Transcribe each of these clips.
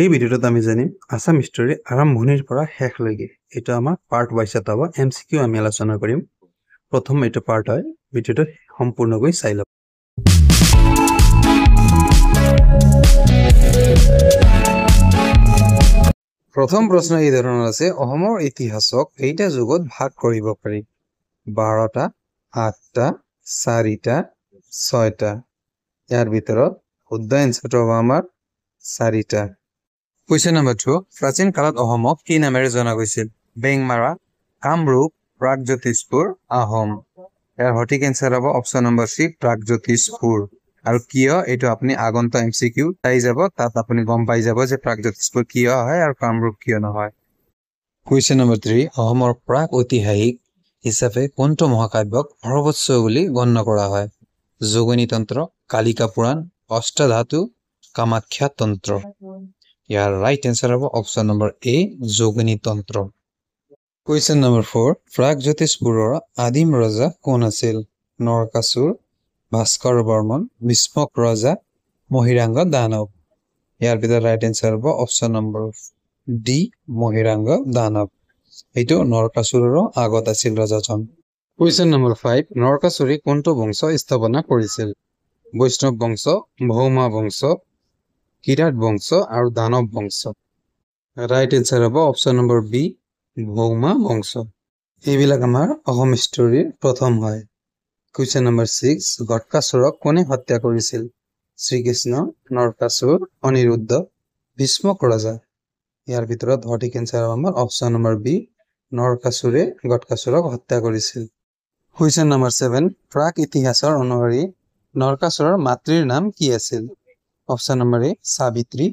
এই ভিডিওটোত আমি জানিম আসাম হিষ্টৰী আৰম্ভণিৰ পৰা শেষলৈকে। এইটো আমাৰ পাৰ্ট ৱাইজত হ'ব। MCQ আমি আলোচনা কৰিম। প্ৰথম এইটো পাৰ্ট হয়, ভিডিওটো সম্পূৰ্ণকৈ চাই লওক। প্ৰথম প্ৰশ্ন এই ধৰণৰ আছে, অসমৰ ইতিহাসক কেইটা যুগত ভাগ কৰিব পাৰি? 12টা, 8টা, 4টা, 6টা। ইয়াৰ ভিতৰত শুদ্ধ এনসাৰটো হ'ব আমাৰ 4টা। কুৱেশ্যন নম্বৰ 2, প্ৰাচীন কালত অসমক কি নামেৰে জনা গৈছিল? বেংমাৰা, কামৰূপ, প্ৰাগজ্যোতিষপুৰ, আহোম। ইয়াৰ সঠিক এনসাৰ হ'ব অপশ্যন নম্বৰ C, প্ৰাগজ্যোতিষপুৰ। আৰু কিয় এইটো আপুনি আগন্তুক MCQ চাই যাব, তাত আপুনি গম পাই যাব যে প্ৰাগজ্যোতিষপুৰ কিয় হয় আৰু কামৰূপ কিয় নহয়। কুৱেশ্যন নম্বৰ 3, অসমৰ প্ৰাক ঐতিহাসিক হিচাপে কোনটো মহাকাব্যক সৰ্বোচ্চ বুলি গণ্য কৰা হয়? যোগিনী তন্ত্ৰ, কালিকা পুৰাণ, অষ্টধাতু, কামাখ্যা তন্ত্ৰ। ইয়াৰ ৰাইট এনসাৰ হ'ব অপশ্যন নম্বৰ A, যোগিনী তন্ত্ৰ। কুৱেশ্যন নম্বৰ 4, প্ৰাগজ্যোতিষপুৰৰ আদিম ৰজা কোন আছিল? নৰকাসুৰ, ভাস্কৰ বৰ্মন, ভীষ্মক ৰজা, মহিৰাংগ দানৱ। ইয়াৰ ভিতৰত ৰাইট এনসাৰ হ'ব অপশ্যন নম্বৰ D, মহিৰাংগ দানৱ। এইটো নৰকাসুৰৰো আগত আছিল ৰজাজন। কুৱেশ্যন নম্বৰ 5, নৰকাসুৰে কোনটো বংশ স্থাপনা কৰিছিল? বৈষ্ণৱ বংশ, ভৌমা বংশ, কিৰাত বংশ আৰু দানৱ বংশ। ৰাইট এনসাৰ হ'ব অপশ্যন নম্বৰ B, ভৌমা বংশ। এইবিলাক আমাৰ অসম হিষ্টৰীৰ প্ৰথম হয়। কুৱেশ্যন নম্বৰ 6, ঘটকাসুৰক কোনে হত্যা কৰিছিল? শ্ৰীকৃষ্ণ, নৰকাসুৰ, অনিৰুদ্ধ, ভীষ্মক ৰজা। ইয়াৰ ভিতৰত সঠিক এনসাৰ হ'ব আমাৰ অপশ্যন নম্বৰ B, নৰকাসুৰে ঘটকাসুৰক হত্যা কৰিছিল। কুৱেশ্যন নম্বৰ 7, প্ৰাক ইতিহাসৰ অনুসৰি নৰকাসুৰৰ মাতৃৰ নাম কি আছিল? Option number A, Savitri,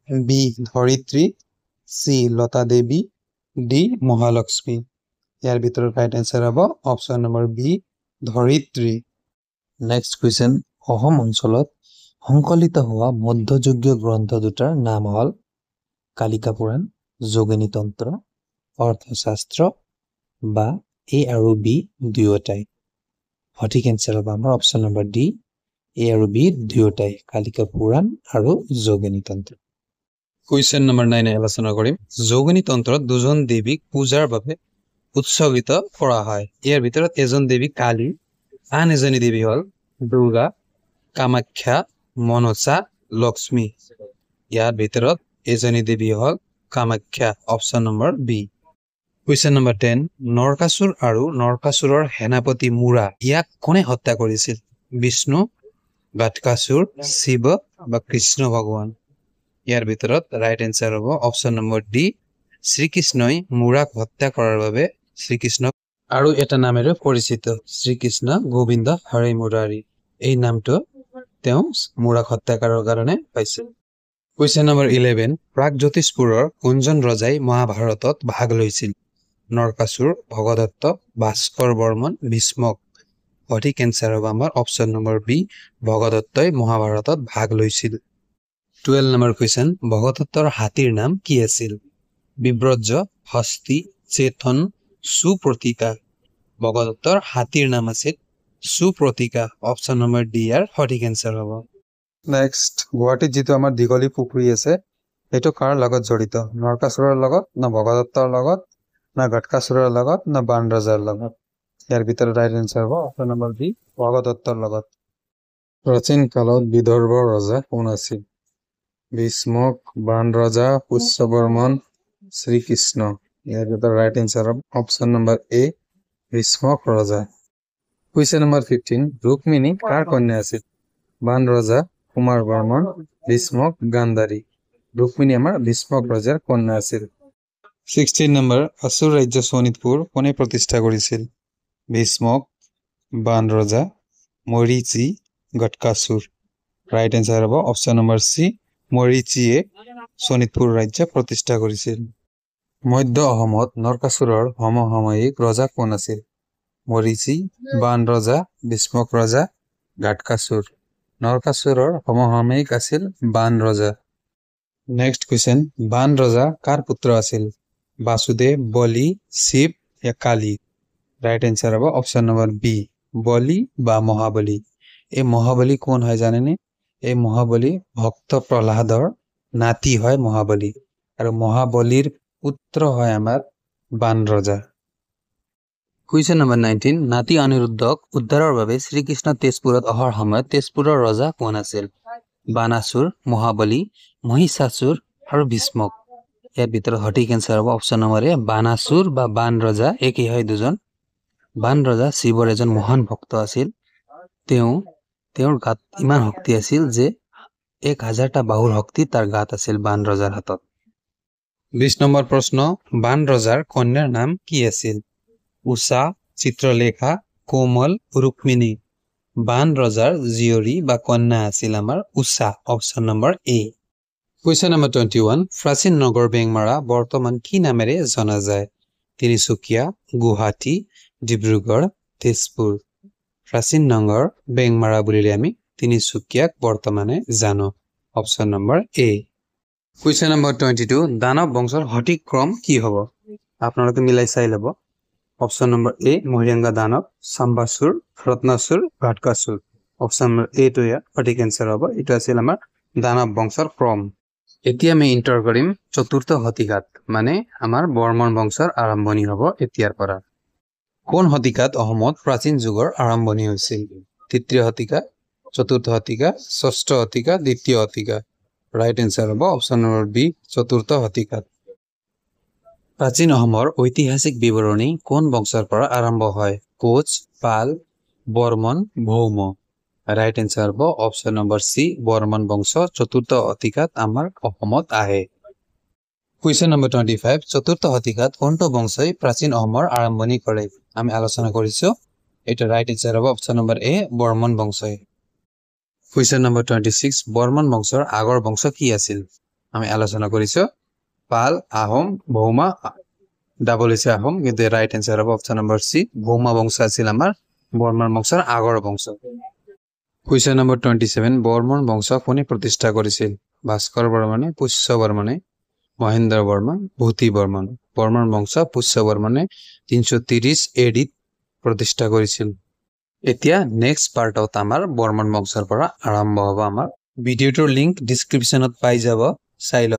B, Dharitri, C, Lata Devi, D, Mahalakshmi. ইয়াৰ ভিতৰত ৰাইট এনসাৰ হ'ব option number B, Dharitri. Next question, Assam অঞ্চলত সংকলিত হোৱা মধ্যযুগীয় গ্ৰন্থ দুটাৰ নাম হ'ল কালিকা পুৰাণ, যোগিনী তন্ত্ৰ, অৰ্থশাস্ত্ৰ বা A আৰু B দুয়োটাই। সঠিক এনসাৰ হ'ব আমাৰ অপশ্যন নম্বৰ D, A আৰু B দুয়োটাই, কালিকা পুৰাণ আৰু যোগিনী তন্ত্ৰ। কুৱেশ্যন নম্বৰ 9 আলোচনা কৰিম। যোগিনী তন্ত্ৰত দুজন দেৱীক পূজাৰ বাবে উৎসৰ্গিত কৰা হয়। ইয়াৰ ভিতৰত এজন দেৱী কালী, আন এজনী দেৱী হ'ল দুৰ্গা, কামাখ্যা, মনসা, লক্ষ্মী। ইয়াৰ ভিতৰত এজনী দেৱী হ'ল Kamakhya, option number B। Question number 10, Narakasura আৰু নৰকাসুৰৰ সেনাপতি মুৰা ইয়াক কোনে হত্যা কৰিছিল? বিষ্ণু, ঘটকাসুৰ, শিৱ বা কৃষ্ণ ভগৱান। ইয়াৰ ভিতৰত ৰাইট এনসাৰ হ'ব অপশ্যন নম্বৰ D, শ্ৰীকৃষ্ণই মুৰাক হত্যা কৰাৰ বাবে শ্ৰীকৃষ্ণক আৰু এটা নামেৰে পৰিচিত, শ্ৰীকৃষ্ণ গোবিন্দ হৰে মুৰাৰী। এই নামটো তেওঁ মুৰাক হত্যা কৰাৰ কাৰণে পাইছিল। কুৱেশ্যন নম্বৰ 11, প্ৰাগজ্যোতিষপুৰৰ কোনজন ৰজাই মহাভাৰতত ভাগ লৈছিল? নৰকাসুৰ, ভগদত্ত, ভাস্কৰ বৰ্মন, ভীষ্মক। সঠিক এনসাৰ হ'ব আমাৰ অপশ্যন নম্বৰ B, ভগদত্তই মহাভাৰতত ভাগ লৈছিল। 12 নম্বৰ কুৱেশ্যন, ভগদত্তৰ হাতীৰ নাম কি আছিল? বিব্ৰজ, হস্তি, চেতন, সুপ্ৰতিকা। ভগদত্তৰ হাতীৰ নাম আছিল সুপ্ৰতিকা, অপশ্যন নম্বৰ D ইয়াৰ সঠিক এনসাৰ হ'ব। নেক্সট, গুৱাহাটীত যিটো আমাৰ দীঘলী পুখুৰী আছে, সেইটো কাৰ লগত জড়িত? নৰকাসুৰৰ লগত, না ভগদত্তৰ লগত, না ঘটকাসুৰৰ লগত, না বাণ ৰজাৰ লগত। ইয়াৰ ভিতৰত ৰাইট এনসাৰ হ'ব অপশ্যন নম্বৰ B, ভগদত্তৰ লগত। প্ৰাচীন কালত বিদৰ্ভৰ ৰজা কোন আছিল? ভীষ্মক, বাণ ৰজা, পুষ্য বৰ্মন, শ্ৰীকৃষ্ণ। ইয়াৰ ভিতৰত ৰাইট এনসাৰ হ'ব অপশ্যন নম্বৰ A, ভীষ্মক ৰজা। কুৱেশ্যন নম্বৰ 15, ৰুক্মিণী কাৰ কন্যা আছিল? বাণ ৰজা, কুমাৰ বৰ্মন, ভীষ্মক, গান্ধাৰী। ৰুক্মিণী আমাৰ ভীষ্মক ৰজাৰ কন্যা আছিল। 16 নম্বৰ, আসুৰ ৰাজ্য শোণিতপুৰ কোনে প্ৰতিষ্ঠা কৰিছিল? ভীষ্মক, বাণ ৰজা, মৰীচি, ঘটকাসুৰ। ৰাইট এনসাৰ হ'ব অপশ্যন নম্বৰ C, মৰীচিয়ে শোণিতপুৰ ৰাজ্য প্ৰতিষ্ঠা কৰিছিল। মধ্য অসমত নৰকাসুৰৰ সমসাময়িক ৰজা কোন আছিল? মৰীচি, বাণ ৰজা, ভীষ্মক ৰজা, ঘটকাসুৰ। নৰকাসুৰৰ সমসাময়িক আছিল বাণ ৰজা। নেক্সট কুৱেশ্যন, বাণ ৰজা কাৰ পুত্ৰ আছিল? বাসুদেৱ, বলি, শিৱ या কালী। ৰাইট এনসাৰ হ'ব অপশ্যন নম্বৰ B, বলি বা মহাবলী। এই মহাবলী কোন হয় জানেনে? এই মহাবলী ভক্ত প্ৰহ্লাদৰ নাতি হয় মহাবলী আৰু মহাবলীৰ পুত্ৰ হয় আমাৰ বান ৰজা। কুৱেশ্যন নম্বৰ 19 নাতি অনিৰুদ্ধক উদ্ধাৰৰ বাবে শ্ৰীকৃষ্ণ তেজপুৰত অহাৰ সময়ত তেজপুৰৰ ৰজা কোন আছিল? বানাসুৰ, মহাবলী, মহিষাসুৰ আৰু ভীষ্মক। ইয়াৰ ভিতৰত সঠিক এনচাৰ হ'ব অপশ্যন নম্বৰ এ বানাসুৰ বা বান ৰজা একেই হয় দুজন। বান ৰজা শিৱৰ এজন মহান ভক্ত আছিল। তেওঁৰ গাত ইমান শক্তি আছিল যে 1000টা বাহুৰ শক্তি তাৰ গাত আছিল বান ৰজাৰ হাতত। 20 নম্বৰ প্ৰশ্ন বান ৰজাৰ কন্যাৰ নাম কি আছিল? উষা, চিত্ৰলেখা, কোমল, ৰুক্মিণী। বান ৰজাৰ জীয়ৰী বা কন্যা আছিল আমাৰ উষা। অপশ্যন নম্বৰ এ। কুৱেশ্যন নম্বৰ 21 প্ৰাচীন নগৰ বেংমাৰা বৰ্তমান কি নামেৰে জনা যায়? তিনিচুকীয়া, গুৱাহাটী, ডিব্ৰুগড়, তেজপুৰ। প্ৰাচীন নগৰ বেংমাৰা বুলিলে আমি তিনিচুকীয়াক বৰ্তমানে জানো। অপশ্যন নম্বৰ এ। কুৱেশ্যন নম্বৰ 22 দানৱ বংশৰ সঠিক ক্ৰম কি হ'ব? আপোনালোকে মিলাই চাই ল'ব। অপশ্যন নম্বৰ এ মহিৰংগ দানৱ, চাম্বাসুৰ, ৰত্নাসুৰ, ঘাটকাসুৰ। অপশ্যন নম্বৰ এটো ইয়াৰ সঠিক এনচাৰ হ'ব। এইটো আছিল আমাৰ দানৱ বংশৰ ক্ৰম। এতিয়া আমি ইণ্টাৰ কৰিম চতুৰ্থ শতিকাত, মানে আমাৰ বৰ্মন বংশৰ আৰম্ভণি হ'ব এতিয়াৰ পৰা। কোন শতিকাত অসমত প্ৰাচীন যুগৰ আৰম্ভণি হৈছিল? তৃতীয় শতিকা, চতুৰ্থ শতিকা, ষষ্ঠ শতিকা, দ্বিতীয় শতিকা। ৰাইট এনচাৰ হ'ব অপশ্যন নম্বৰ বি চতুৰ্থ শতিকাত। প্ৰাচীন অসমৰ ঐতিহাসিক বিৱৰণী কোন বংশৰ পৰা আৰম্ভ হয়? কোচ, পাল, বৰ্মন, ভৌম। ৰাইট এনচাৰ হ'ব অপশ্যন নম্বৰ চি বৰ্মন বংশ চতুৰ্থ শতিকাত আমাৰ অসমত আহে। কুৱেশ্যন নম্বৰ 25 চতুৰ্থ শতিকাত কোনটো বংশই প্ৰাচীন অসমৰ আৰম্ভণি কৰে? আমি আলোচনা কৰিছো। এইটো ৰাইট এনচাৰ হ'ব অপশ্যন নম্বৰ এ বৰ্মন বংশই। কুৱেশ্যন নম্বৰ 26 বৰ্মন বংশৰ আগৰ বংশ কি আছিল? আমি আলোচনা কৰিছো পাল, আহোম, ভৌমা, ডাবল হৈছে আহোম, কিন্তু ৰাইট এনচাৰ হ'ব অপশ্যন নম্বৰ চি ভৌমা বংশ আছিল আমাৰ বৰ্মন বংশৰ আগৰ বংশ। কুৱেশ্যন নম্বৰ 27 বৰ্মন বংশ কোনে প্ৰতিষ্ঠা কৰিছিল? ভাস্কৰ বৰ্মনে, পুষ্য বৰ্মনে, মহেন্দ্ৰ বৰ্মন, ভূতি বৰ্মন। বৰ্মন বংশ পুষ্য বৰ্মনে 330 AD-ত প্ৰতিষ্ঠা কৰিছিল। এতিয়া নেক্সট পাৰ্টত আমাৰ বৰ্মন বংশৰ পৰা আৰম্ভ হ'ব আমাৰ ভিডিঅ'টোৰ লিংক ডিছক্ৰিপশ্যনত পাই যাব, চাই লওক।